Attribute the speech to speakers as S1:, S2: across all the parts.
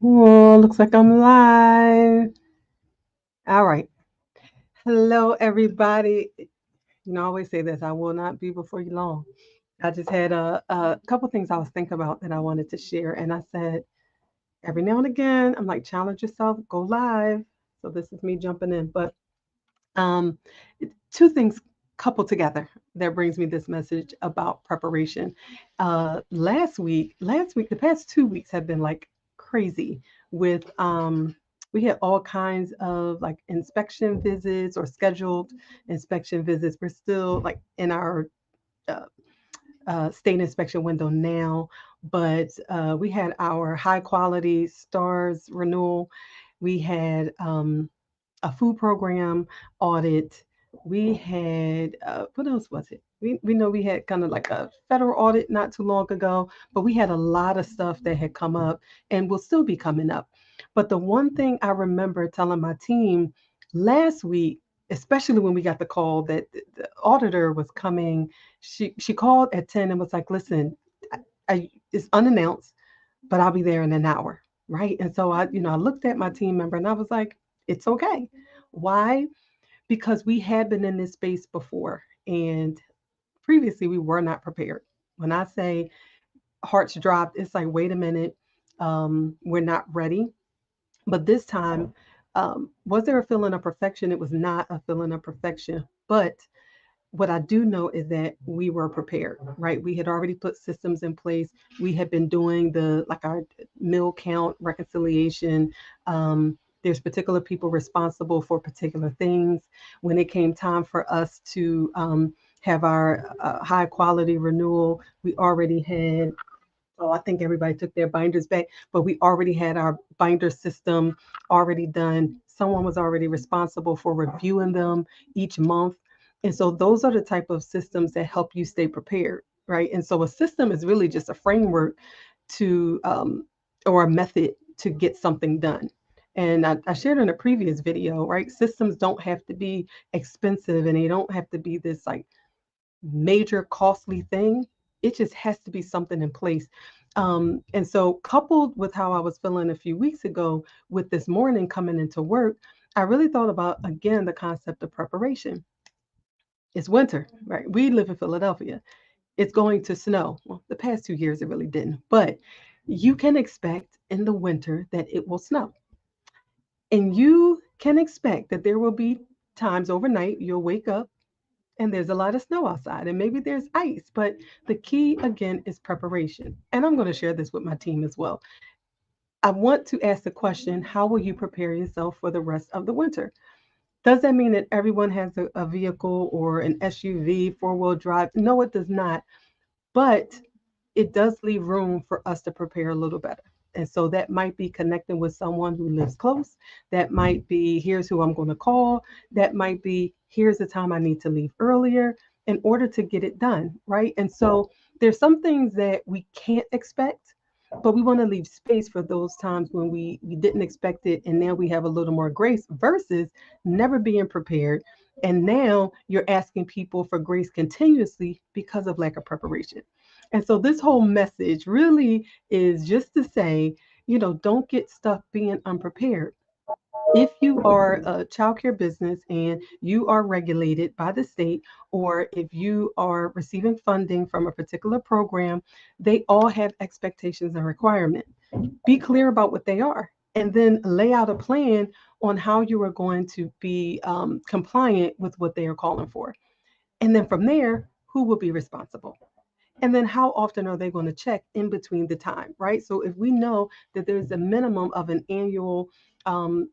S1: Oh, looks like I'm live. All right. Hello, everybody. I always say this, I will not be before you long. I just had a couple things I was thinking about that I wanted to share. And I said, every now and again, I'm like, challenge yourself, go live. So this is me jumping in. But um, two things coupled together that brings me this message about preparation. Last week, the past 2 weeks have been like crazy with we had all kinds of like inspection visits or scheduled inspection visits. We're still like in our uh, state inspection window now, but we had our high quality stars renewal. We had a food program audit. We had what else was it? We know we had kind of like a federal audit not too long ago, but we had a lot of stuff that had come up and will still be coming up. But the one thing I remember telling my team last week, especially when we got the call that the auditor was coming, she called at 10 and was like, "Listen, it's unannounced, but I'll be there in an hour." Right. And so I looked at my team member and I was like, it's okay. Why? Because we had been in this space before and previously we were not prepared. When I say hearts dropped, it's like, wait a minute, we're not ready. But this time, was there a feeling of perfection? It was not a feeling of perfection. But what I do know is that we were prepared, right? We had already put systems in place. We had been doing the like our meal count reconciliation. There's particular people responsible for particular things. When it came time for us to have our high quality renewal, we already had. Oh, I think everybody took their binders back, but we already had our binder system already done. Someone was already responsible for reviewing them each month. And so those are the type of systems that help you stay prepared, right? And so a system is really just a framework to, or a method to get something done. And I shared in a previous video, right? Systems don't have to be expensive and they don't have to be this like major costly thing. It just has to be something in place. And so, coupled with how I was feeling a few weeks ago with this morning coming into work, I really thought about again the concept of preparation. It's winter, right? We live in Philadelphia. It's going to snow. Well, the past 2 years it really didn't, but you can expect in the winter that it will snow. And you can expect that there will be times overnight you'll wake up and there's a lot of snow outside and maybe there's ice, but the key again is preparation. And I'm going to share this with my team as well. I want to ask the question, how will you prepare yourself for the rest of the winter? Does that mean that everyone has a vehicle or an SUV, four-wheel drive? No, it does not. But it does leave room for us to prepare a little better. And so that might be connecting with someone who lives close. That might be, here's who I'm going to call. That might be, here's the time I need to leave earlier in order to get it done. Right. And so there's some things that we can't expect, but we want to leave space for those times when we didn't expect it. And now we have a little more grace versus never being prepared. And now you're asking people for grace continuously because of lack of preparation. And so this whole message really is just to say, don't get stuck being unprepared. If you are a childcare business and you are regulated by the state, or if you are receiving funding from a particular program, they all have expectations and requirements. Be clear about what they are, and then lay out a plan on how you are going to be compliant with what they are calling for. And then from there, who will be responsible? And then how often are they going to check in between the time, right? So if we know that there's a minimum of an annual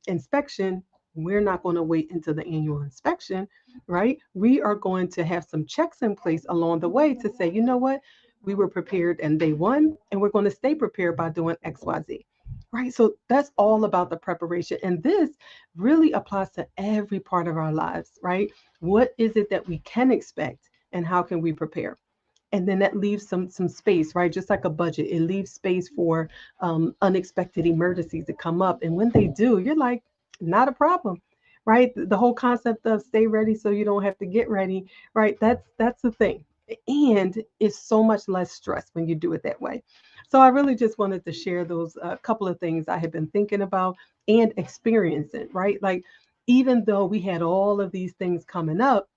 S1: inspection, we're not going to wait until the annual inspection, right? We are going to have some checks in place along the way to say, you know what? We were prepared in day one, and we're going to stay prepared by doing XYZ. Right. So that's all about the preparation. And this really applies to every part of our lives, right? What is it that we can expect and how can we prepare? And then that leaves some space, right? Just like a budget, it leaves space for unexpected emergencies to come up, and when they do, you're like, not a problem, right? The whole concept of stay ready so you don't have to get ready, right? That's the thing, and it's so much less stress when you do it that way. So I really just wanted to share those couple of things I had been thinking about and experiencing, right? Like, even though we had all of these things coming up,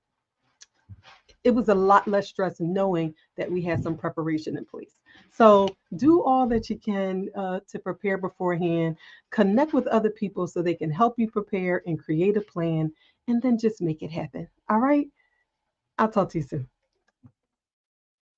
S1: it was a lot less stress knowing that we had some preparation in place. So do all that you can to prepare beforehand, connect with other people so they can help you prepare and create a plan, and then just make it happen. All right. I'll talk to you soon.